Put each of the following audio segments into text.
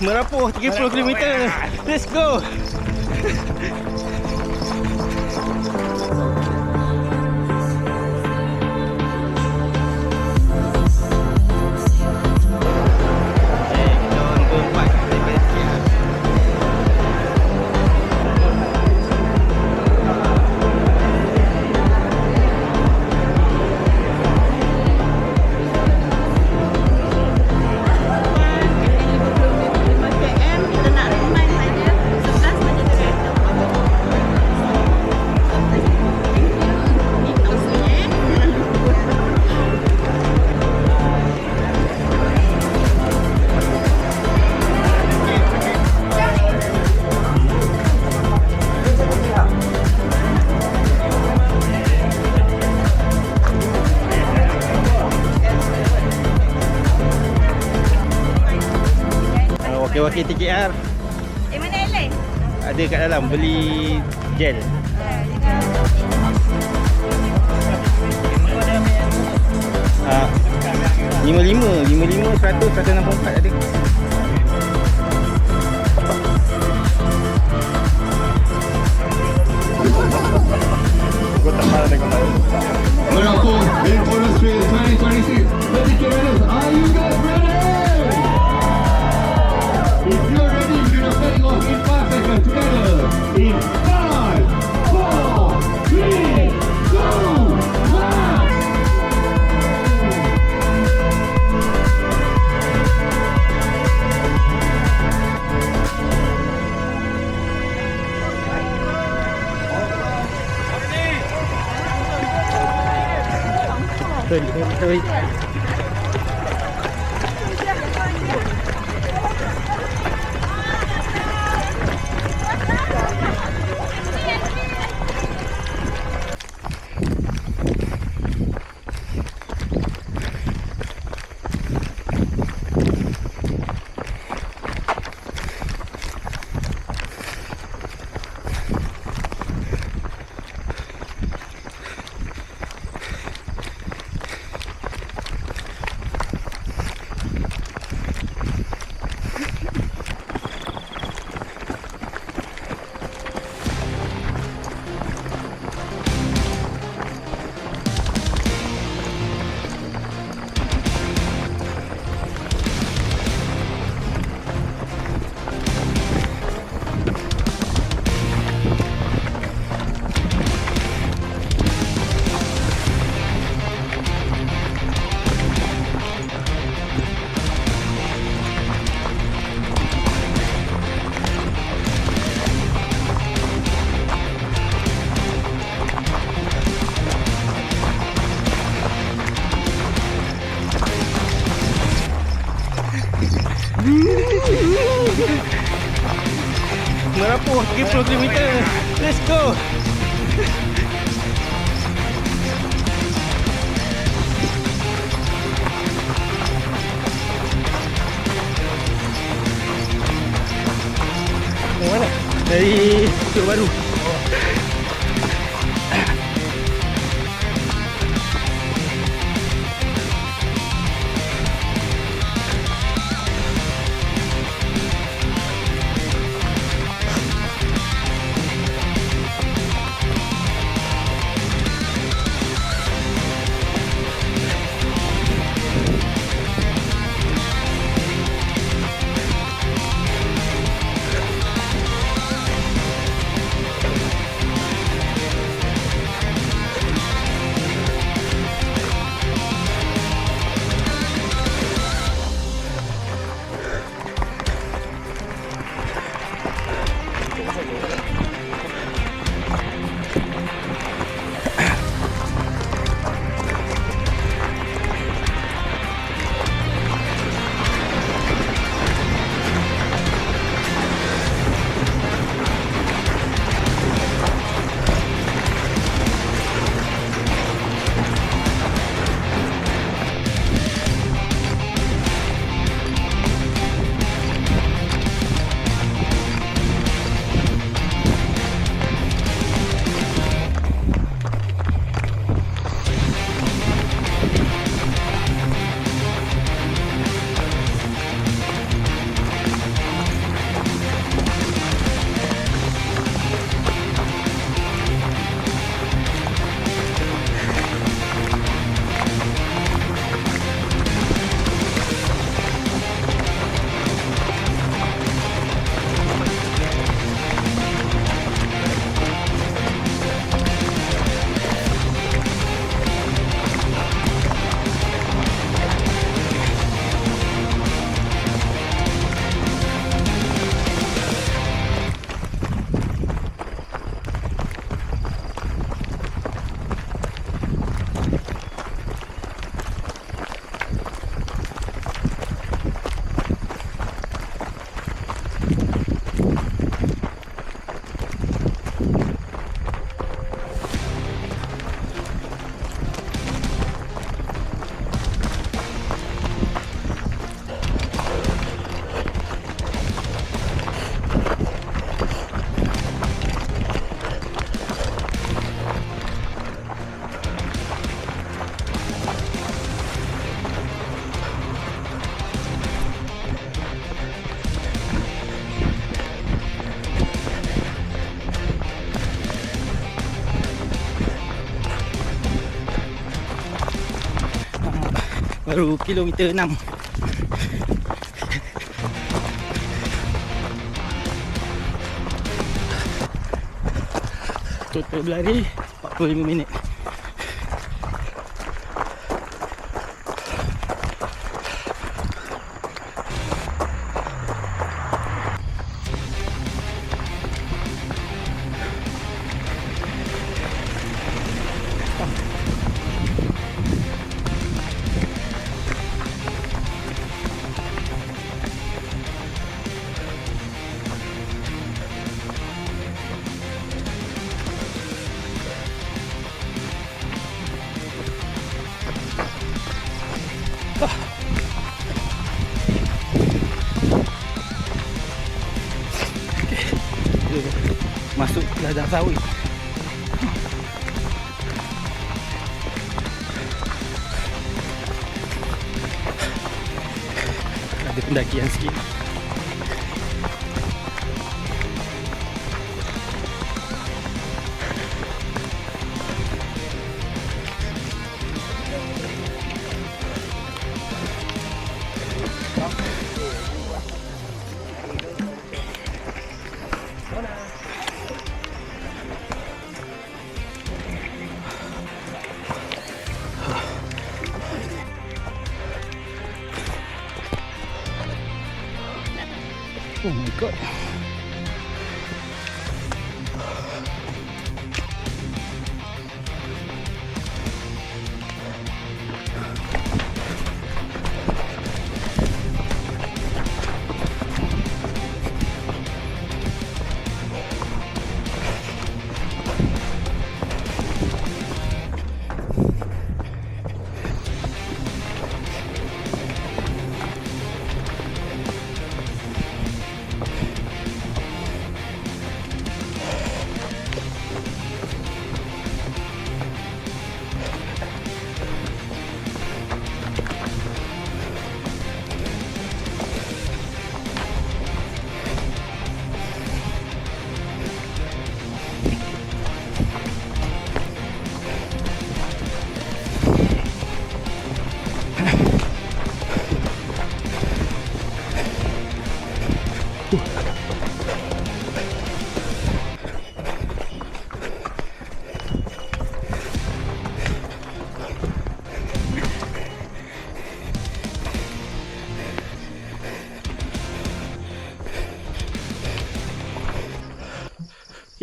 Merapuh 30 km. Let's go. Wakil-wakil TKR mana Ellen? ada kat dalam beli gel. Ah, 55, 100, 164 ada. Gua tak malah tengok tahu. Merapuh Infono Trail 2026. Let's get ready. Are you guys ready? If you're ready, we're gonna take off in 5 seconds together. In 5, 4, 3, 2, 1. Sorry. Merapuh 30 km. Let's go. Mana? Dari Teluk Baru. Baru kilometer 6. Total berlari 45 minit. Masuk ladang sawit. Ada pendakian sikit. Oh my god.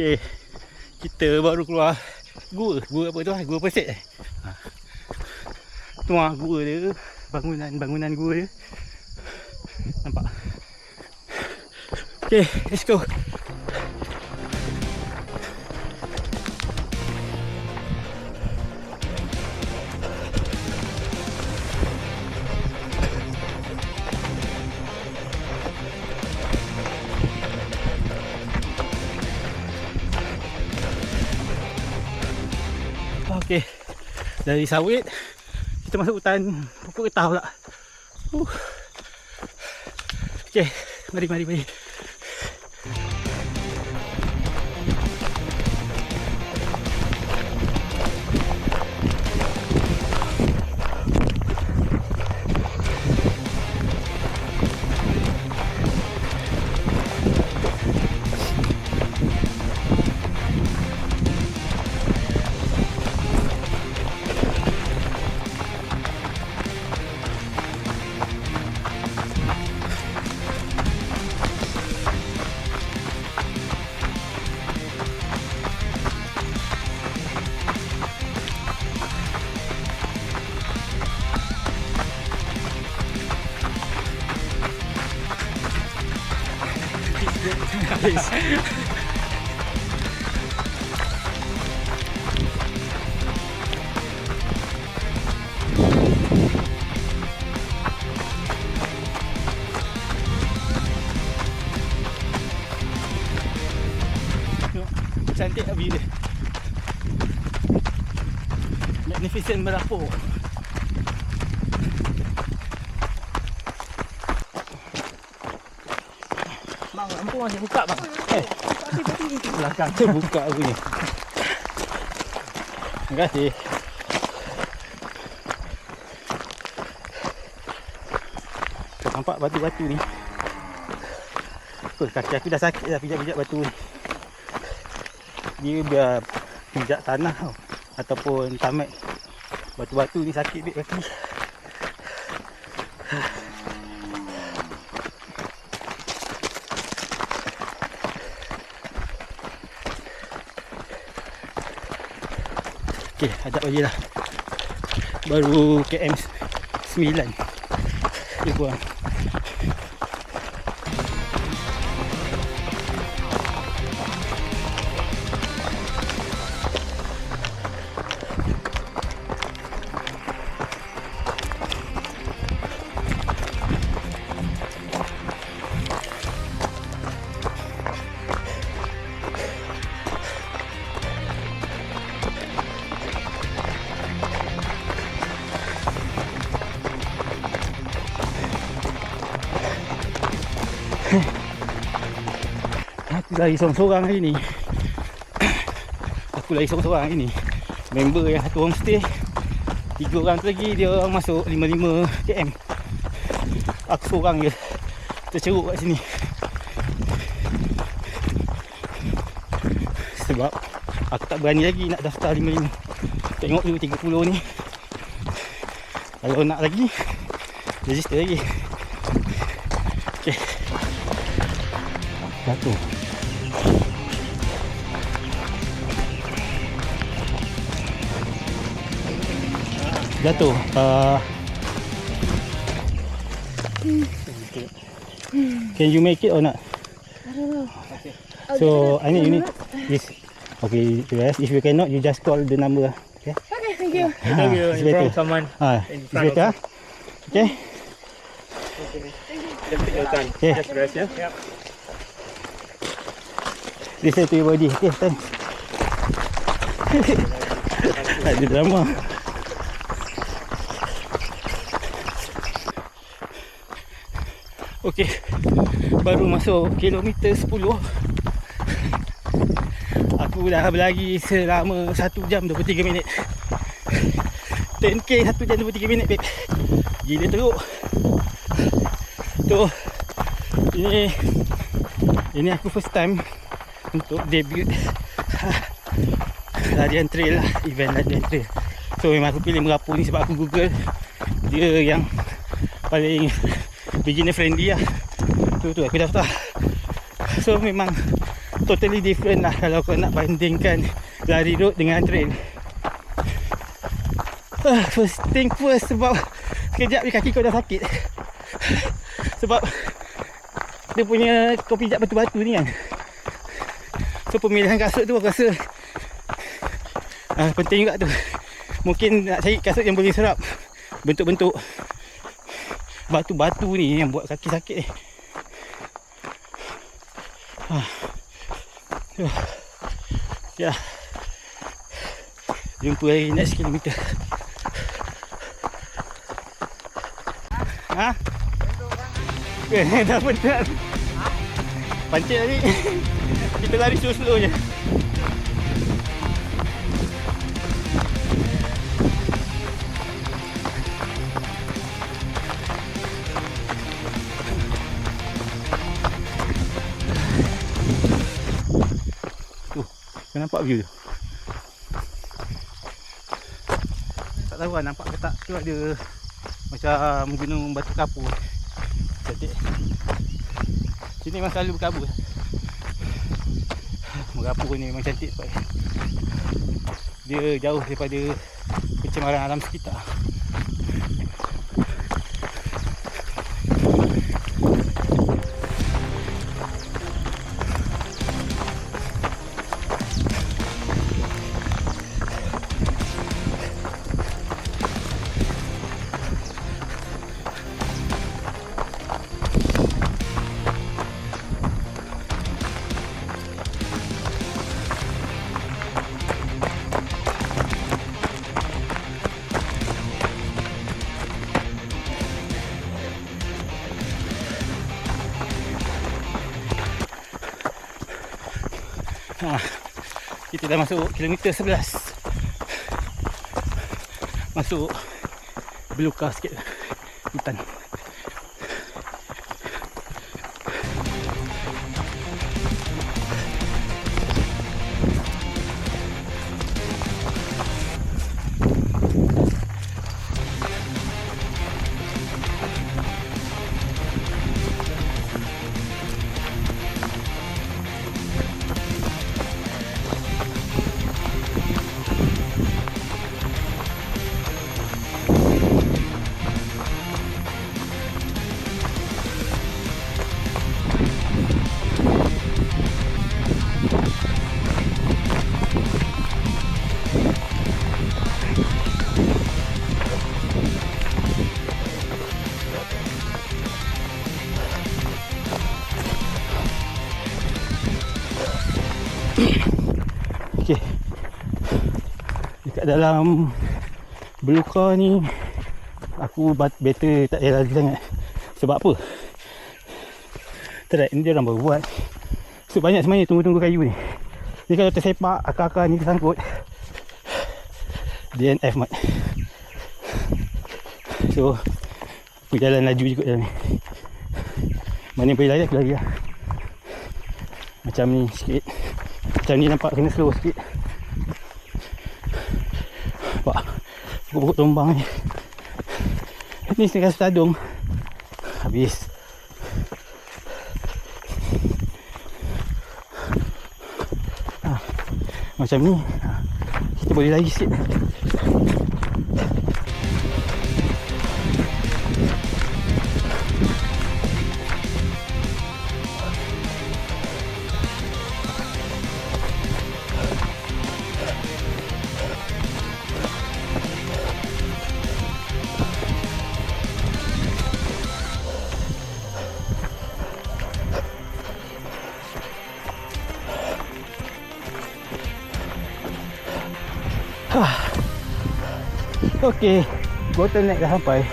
Okay, kita baru keluar gua apa tu, gua Pesek. Tu gua dia, bangunan gua dia. Nampak? Okay, let's go. Okay, dari sawit kita masuk hutan pokok getah pula. Okay, mari. Guys. Cantik lah view dia. Magnificent Merapu. Bang, lampu masih buka bang. Belakang tu buka punya. Terima kasih. Nampak batu-batu ni. Kaki aku dah sakit dah pijak-pijak batu ni. Dia biar pijak tanah tau, ataupun tamat. Batu-batu ni sakit bit kaki. Okey, ajak lagi lah. Baru KM 9. Lebih kurang. Aku lari sorang-sorang hari ni. Aku lari sorang-sorang hari ni. Member yang satu homestay, 3 orang tu lagi, dia orang masuk 55 km. Aku seorang je terceruk kat sini. Sebab aku tak berani lagi nak daftar 55. Tengok dulu 30 ni. Kalau nak lagi, register lagi. Okay, jatuh. Jatuh. Can you make it or not? I don't know. So I need you need this. Okay, rest. If you cannot, you just call the number. Okay. Okay, thank you. Maybe you it's better. inform someone in It's front of better. Okay. Just take your time. Okay. Just rest, yeah? Yep. Listen to your body. Okay, thanks. Ada drama. Okey, baru masuk kilometer 10. Aku dah berlari selama 1 jam 23 minit. 10k 1 jam 23 minit, babe. Gila teruk. Tu, ini aku first time untuk debut larian trail lah, event larian trail. So memang aku pilih Merapu ni sebab aku google dia yang paling beginner friendly lah. Tu aku daftar. So memang totally different lah kalau kau nak bandingkan lari road dengan trail. First thing first, sebab sekejap ni kaki kau dah sakit. Sebab dia punya, kau pijak batu-batu ni kan. So pemilihan kasut tu aku rasa penting juga tu. Mungkin nak cari kasut yang boleh serap bentuk-bentuk batu-batu ni yang buat kaki sakit ni. Ya. Jumpa lagi next kilometer. Ha? Dah penat. Pancit tadi. Kita lari slow-slow je. Kau nampak view tu? Tak tahu lah nampak ke tak. Tu ada macam gunung batu kapur. Cantik. Sini memang selalu berkabut. Merapu ni memang cantik sebab dia jauh daripada pencemaran alam sekitar. Kita dah masuk kilometer 11. Masuk belukar sikit hutan. kat dalam Beluka ni aku better tak payah lari sangat. Sebab apa? Track ni dia orang baru buat, so banyak sebenarnya tunggu-tunggu kayu ni. Jadi kalau tersepak akar-akar ni tersangkut, DNF mat. So aku jalan laju je kot jalan ni. Mana yang boleh lari aku lari lah. Macam ni sikit. Macam ni nampak kena slow sikit. Nampak pokok-pokok tombang ni. Ni setengah setadung. Habis. Macam ni kita boleh lari sikit. Okey, bottleneck dah sampai.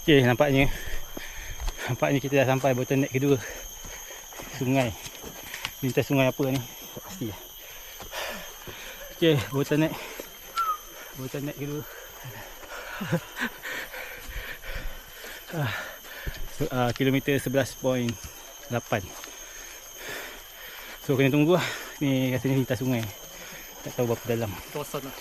Okey, nampaknya kita dah sampai bottleneck kedua. Sungai. Lintas sungai apa ni? Tak pasti lah. Okey, bottleneck kedua. Kilometer 11.8. So kena tunggu lah. Ni rasanya lintas sungai. Tak tahu berapa dalam. Kawasan lah.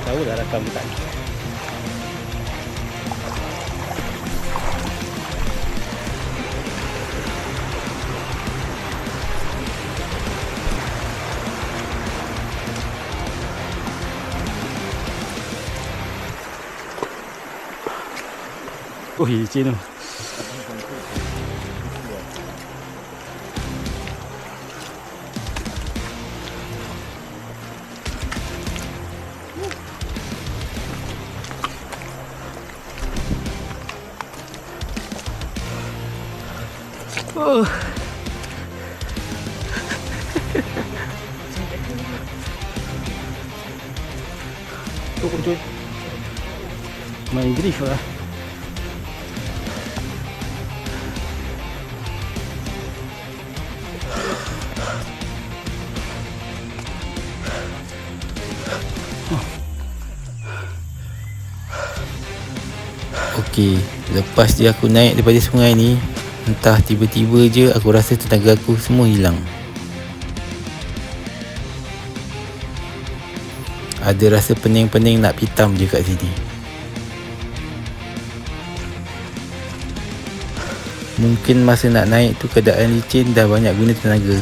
Tahu dah rakam tak? Oh, licin tu. Oh. Tu pun cuy. Main drift lah. Okey, lepas je aku naik daripada sungai ni, entah tiba-tiba je aku rasa tenaga aku semua hilang. Ada rasa pening-pening nak pitam je kat sini. Mungkin masa nak naik tu keadaan licin dah banyak guna tenaga.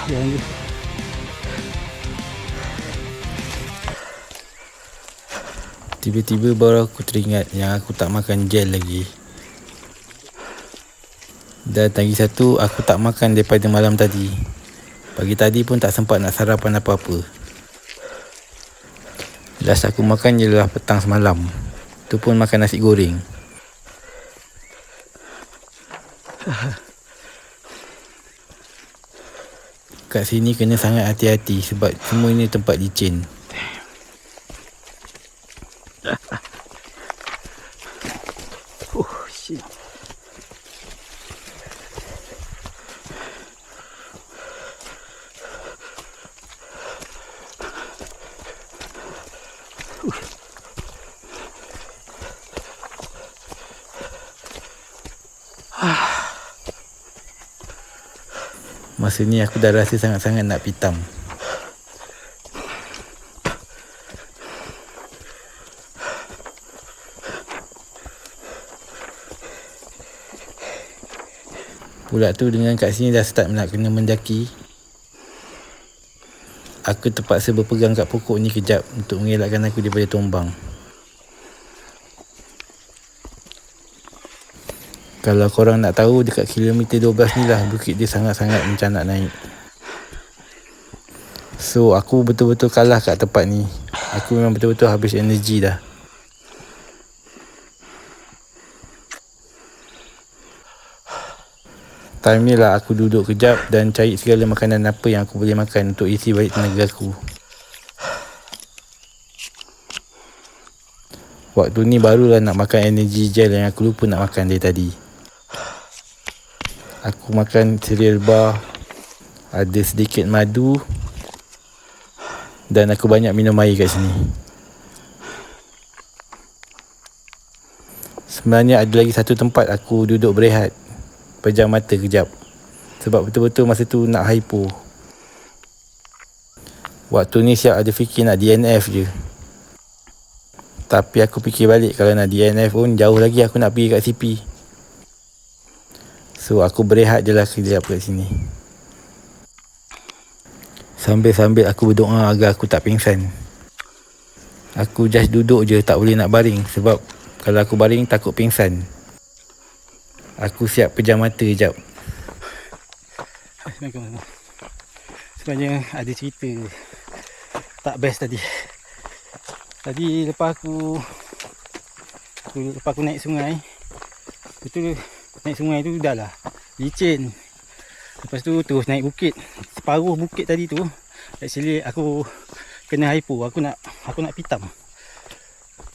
Jalan je. Tiba-tiba baru aku teringat yang aku tak makan gel lagi. Dan lagi satu, aku tak makan daripada malam tadi. Pagi tadi pun tak sempat nak sarapan apa-apa. Last aku makan ialah petang semalam. Tu pun makan nasi goreng. Kat sini kena sangat hati-hati sebab semua ini tempat licin. Shit. Masa ni aku dah rasa sangat-sangat nak pitam. Pula tu dengan kat sini dah start nak kena mendaki, aku terpaksa berpegang kat pokok ni kejap untuk mengelakkan aku daripada tumbang. Kalau korang nak tahu, dekat kilometer 12 ni lah bukit dia sangat-sangat macam nak naik. So aku betul-betul kalah kat tempat ni. Aku memang betul-betul habis energi dah. Time ni lah aku duduk kejap dan cari segala makanan apa yang aku boleh makan untuk isi balik tenaga aku. Waktu ni barulah nak makan energy gel yang aku lupa nak makan dari tadi. Aku makan cereal bar, ada sedikit madu, dan aku banyak minum air kat sini. Sebenarnya ada lagi satu tempat aku duduk berehat, pejam mata kejap, sebab betul-betul masa tu nak hypo. Waktu ni siap ada fikir nak DNF je. Tapi aku fikir balik, kalau nak DNF pun jauh lagi aku nak pergi kat CP. So aku berehat je lah kejap kat sini. Sambil-sambil aku berdoa agar aku tak pingsan. Aku just duduk je, tak boleh nak baring, sebab kalau aku baring takut pingsan. Aku siap pejam mata sekejap. Sebenarnya ada cerita tak best tadi. Tadi lepas aku naik sungai, betul naik sungai tu dah lah licin. Lepas tu terus naik bukit. Separuh bukit tadi tu actually aku kena hypo. Aku nak pitam.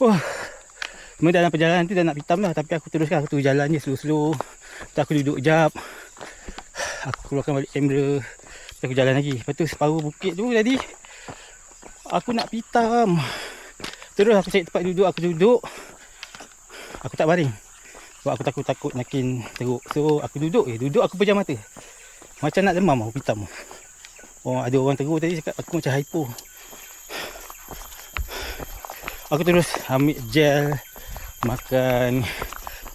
Wah. Cuma dalam perjalanan tu dah nak pitam lah, tapi aku teruskan, aku terus jalan je slow-slow. Lepas aku duduk jap, aku keluarkan balik kamera, lepas aku jalan lagi. Lepas tu separuh bukit tu tadi aku nak pitam. Terus aku cari tempat duduk, aku duduk. Aku tak baring sebab aku takut makin teruk. So aku duduk aku pejam mata. Macam nak demam aku pitam. Oh, ada orang teruk tadi cakap aku macam hypo. Aku terus ambil gel, makan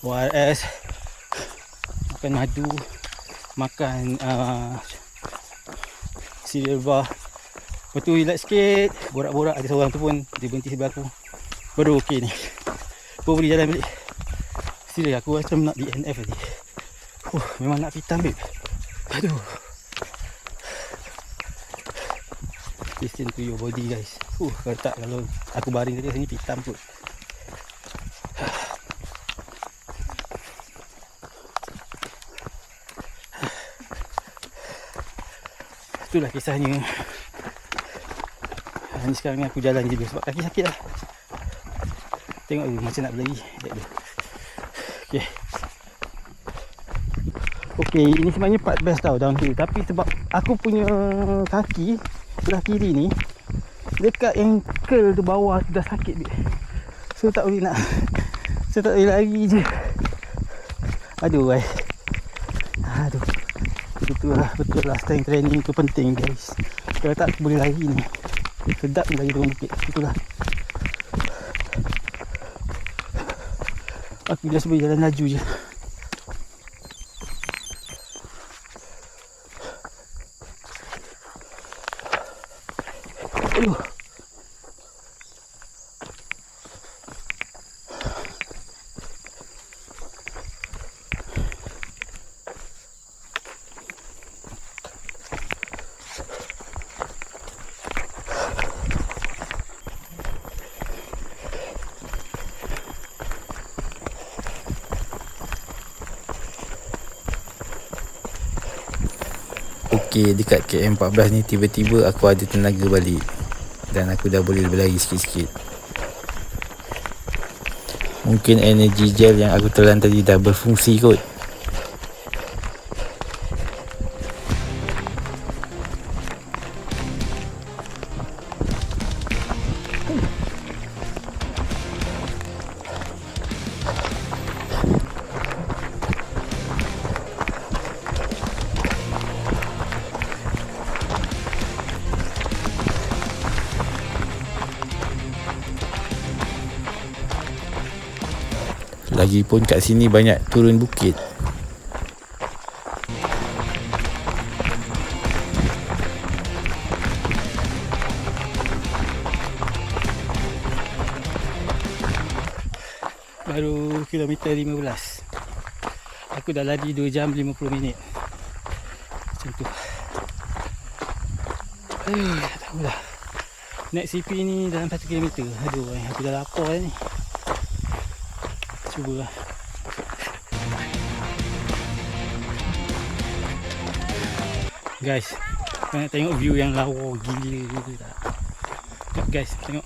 ORS, makan madu, makan cereal bar. Lepas tu relax sikit, borak-borak. Ada seorang tu pun dia berhenti sebelah aku. Baru okey ni, baru boleh jalan balik. Serius aku macam nak DNF tadi. Memang nak pitam babe. Aduh. Listen to your body guys. Kalau tak, kalau aku baring tadi sini pitam kot. Itulah kisahnya. Ni sekarang ni aku jalan je sebab kaki sakit lah. Tengok macam nak berlari. Okay, ini sebenarnya part best tau downhill. Tapi sebab aku punya kaki sebelah kiri ni dekat ankle tu bawah tu dah sakit. So tak boleh lari je. Aduh. Betul lah strength training tu penting guys. Kalau tak boleh lari ni. Sedap ni lagi turun bukit. Itulah. Aku just boleh jalan laju je. Aduh. Okey, dekat KM14 ni tiba-tiba aku ada tenaga balik dan aku dah boleh berlari sikit-sikit. Mungkin energy gel yang aku telan tadi dah berfungsi kot. Lagipun kat sini banyak turun bukit. Baru kilometer 15. Aku dah lari 2 jam 50 minit. Macam tu. Tak tahulah. Naik CP ni dalam 1 km. Aduh, aku dah lapar ni. Cubalah. Guys, kau nak tengok view yang lawa gila tu tak? Guys, tengok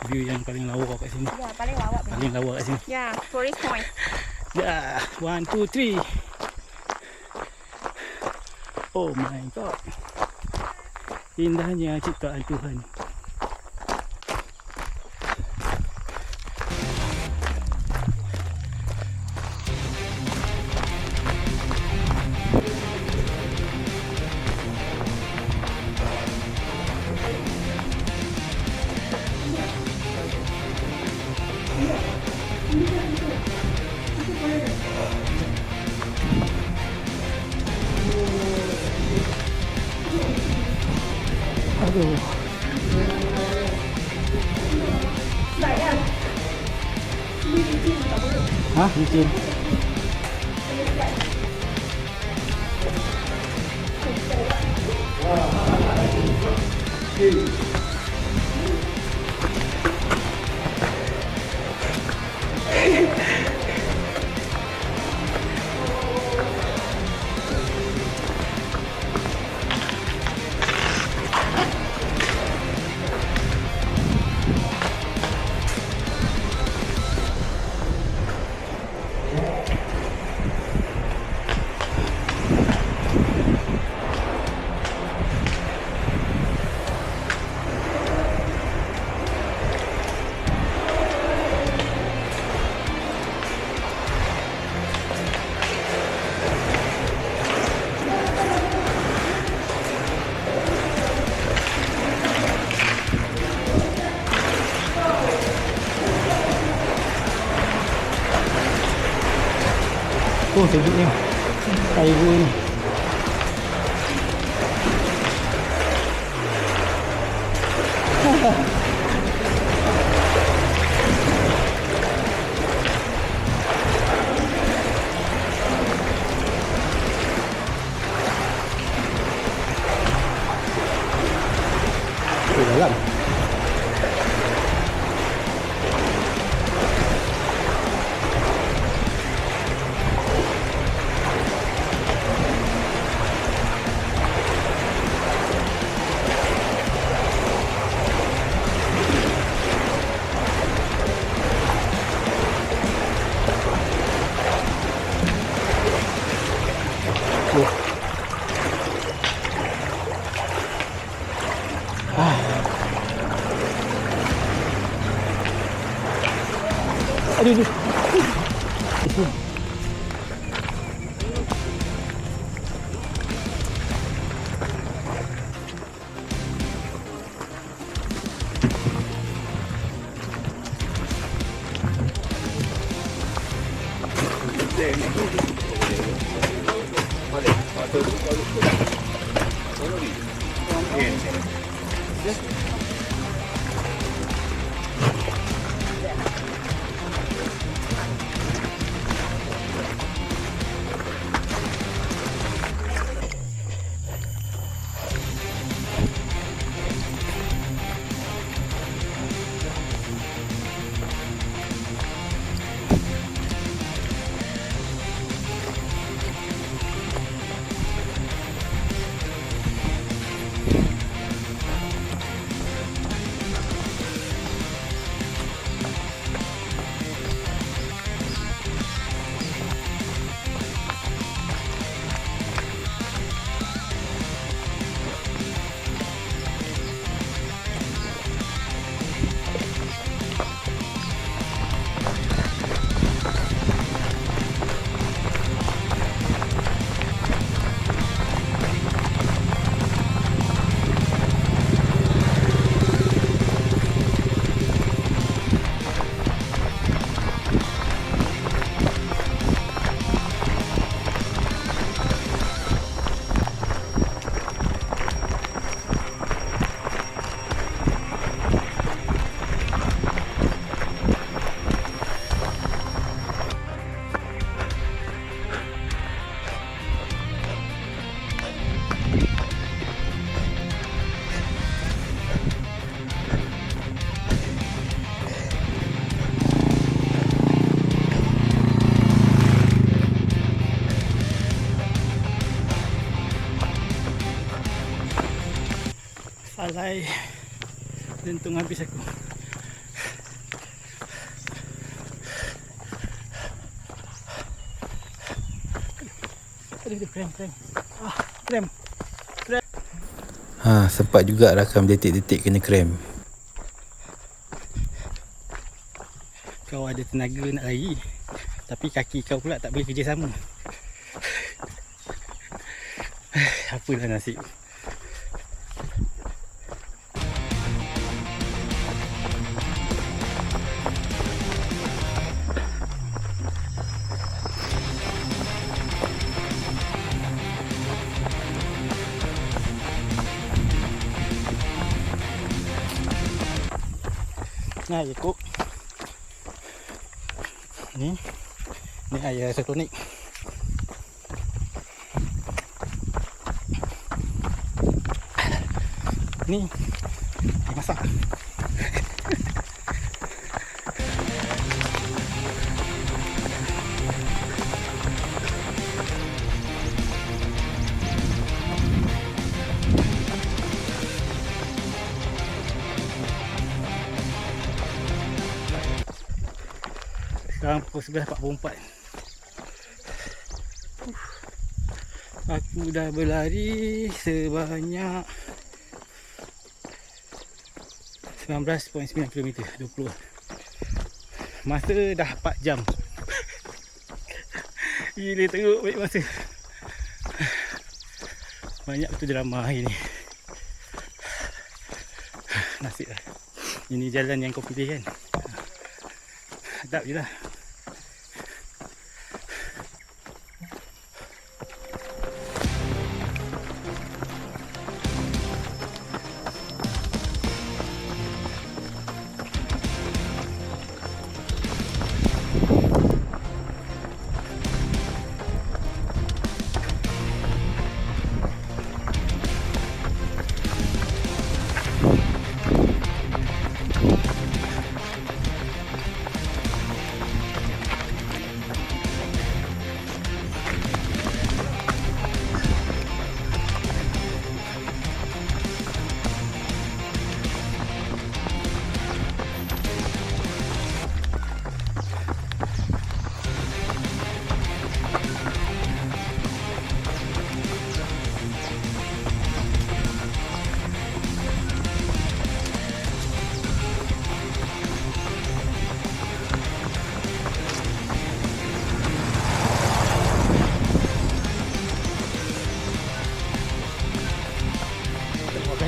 view yang paling lawa kat sini. Ya, paling lawak. Paling lawa kat sini. Ya, tourist point. Ya, 1, 2, 3. Oh my god. Indahnya ciptaan Tuhan. Aduh. Hah? Licin. Oh, sejuknya. Air gua ni. Oh, dalam. Aduh, aduh. Alai, jantung habis aku. Aduh, krem. Krem. Sempat juga rakam detik-detik kena krem. Kau ada tenaga nak lari, tapi kaki kau pula tak boleh kerja sama. Apalah nasib. Nah, ikut. Ni air isotonik. Ni air masak. Sekarang pukul 11.44. Aku dah berlari sebanyak 19.9 km, 20. Masa dah 4 jam. Gila, teruk baik masa. Banyak betul drama hari ni. Nasib lah. Ini jalan yang kau pilih kan. Hadap je lah.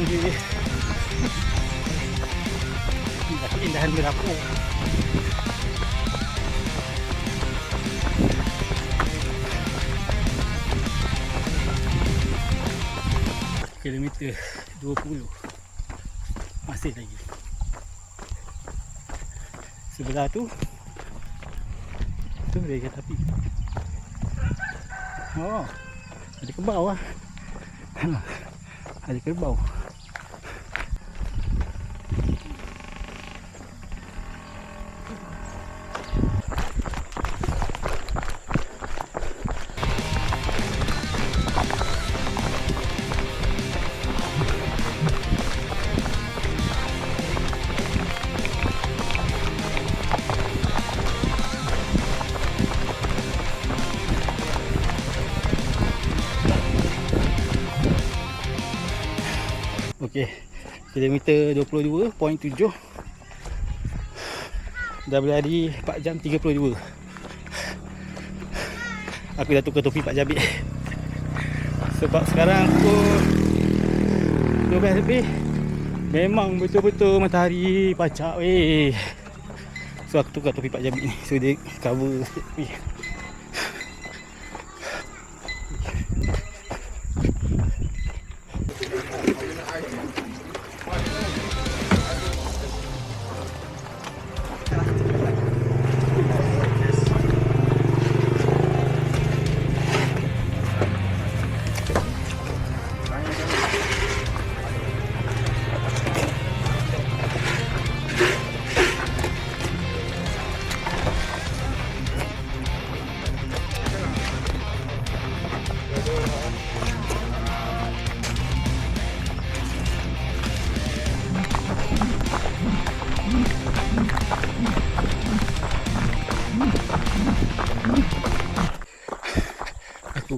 Dia tapi indahan berapa kilometer 20 masih lagi. Sebelah tu dia kat tepi. Oh, ada kerbau lah. Ada kerbau. Okey, kilometer 22.7. Dah berlari 4 jam 32. Aku dah tukar topi Pak Jabir. Sebab sekarang pukul 12 lebih. Memang betul-betul matahari pacak weh. So aku tukar topi Pak Jabir ni. So dia cover sikit.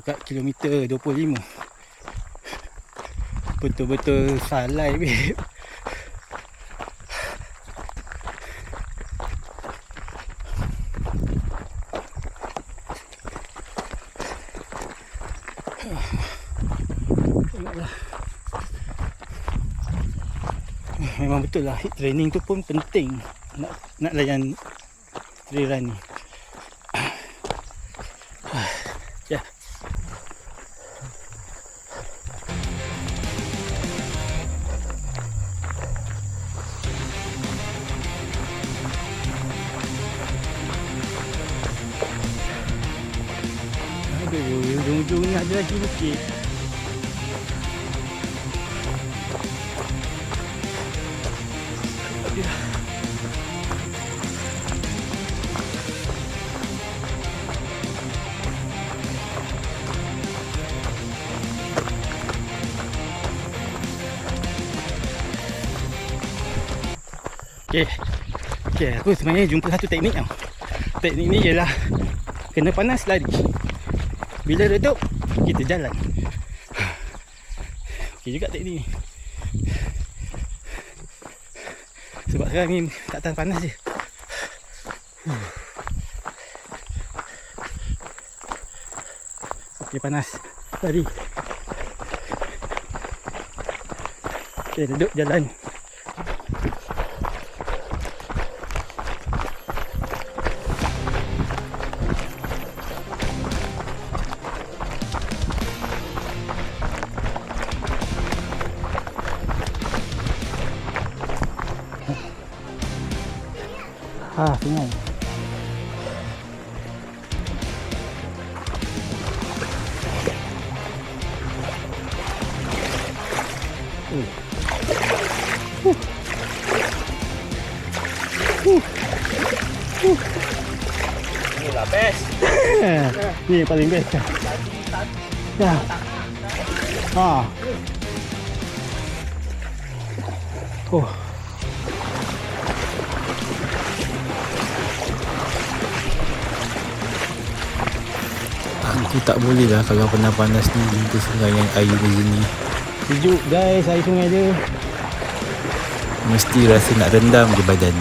dekat kilometer 25. Betul-betul salai babe. Tengoklah. Memang betul lah, hit training tu pun penting nak layan trail run ni. Ya. Aduh, ujung-ujung ni ada lagi bukit. Okay, aku sebenarnya jumpa satu teknik tau. Teknik ni ialah kena panas lari. Bila redup, kita jalan. Okay juga teknik ni. Sebab sekarang ni tak tahan panas je. Okay, panas. Lari. Okay, redup jalan. Sungai. Inilah best. Ni yang paling best. Ya. Oh. Aku tak boleh lah kalau panas-panas ni jumpa sungai yang air begini. Sejuk guys, air sungai dia. Mesti rasa nak rendam je badan.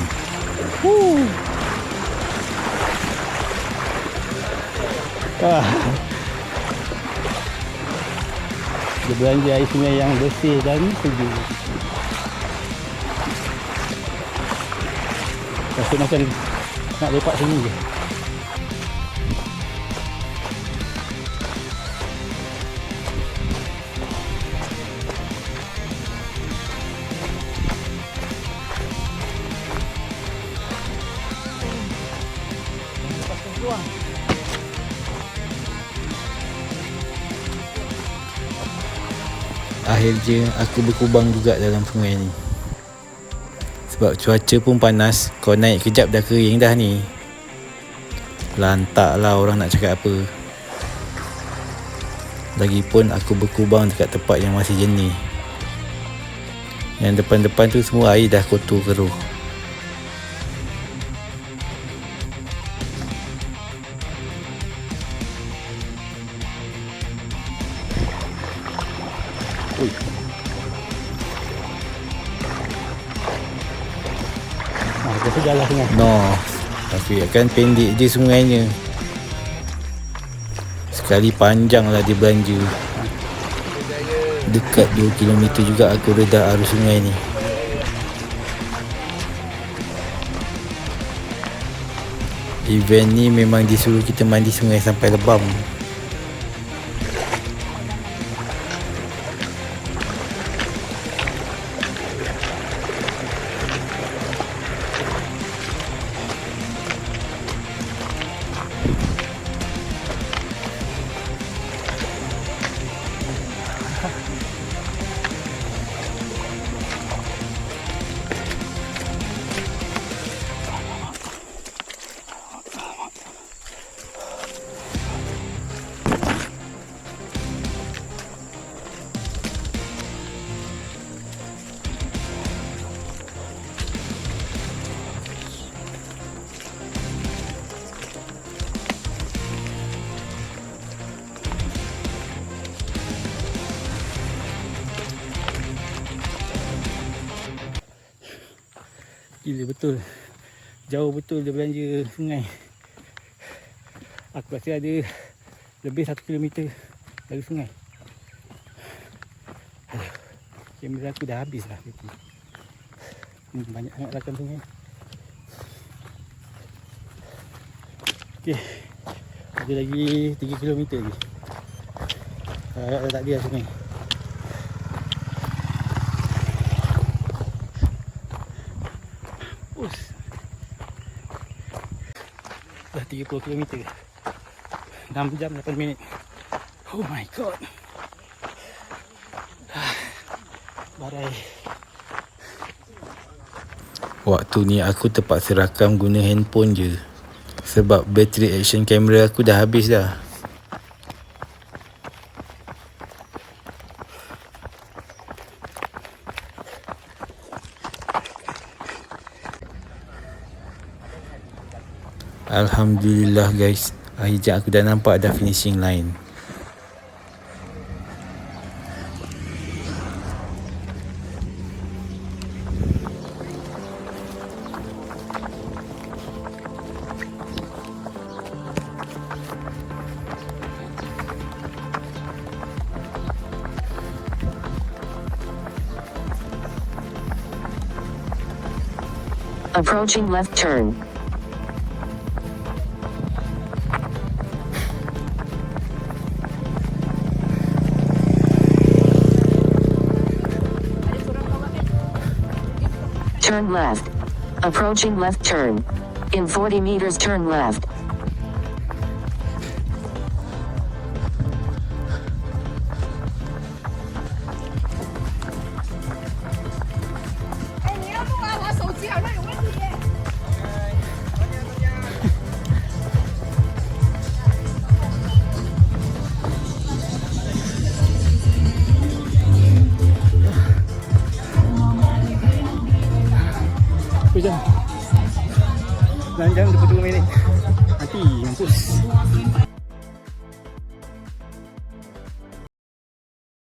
Dia belanja air sungai yang bersih dan sejuk. Rasa macam nak lepak sini je. Akhirnya aku berkubang juga dalam sungai ni. Sebab cuaca pun panas, kau naik kejap dah kering dah ni. Lantak lah orang nak cakap apa. Lagipun aku berkubang dekat tempat yang masih jernih. Yang depan-depan tu semua air dah kotor keruh. Kita jalan sungai. No, tapi akan pendek je sungainya. Sekali panjang lah dia belanja. Dekat 2 km juga aku reda arus sungai ni. Event ni memang disuruh kita mandi sungai sampai lebam. Gila betul. Jauh betul dia belanja sungai. Aku rasa ada lebih 1 kilometer dari sungai. Aduh, kamera aku dah habis lah. Banyak sangat rakan sungai. Okey, ada lagi 3 kilometer lagi. Dah tak dia sungai. Dah 30 km, 6 jam 8 minit. Oh my god. Barai. Waktu ni aku terpaksa rakam guna handphone je. Sebab bateri action camera aku dah habis dah. Alhamdulillah guys, akhirnya aku dah nampak dah finishing line. Approaching left turn. Turn left. Approaching left turn. In 40 meters turn left. Jam 9 jam 22 minit. Nanti mampus.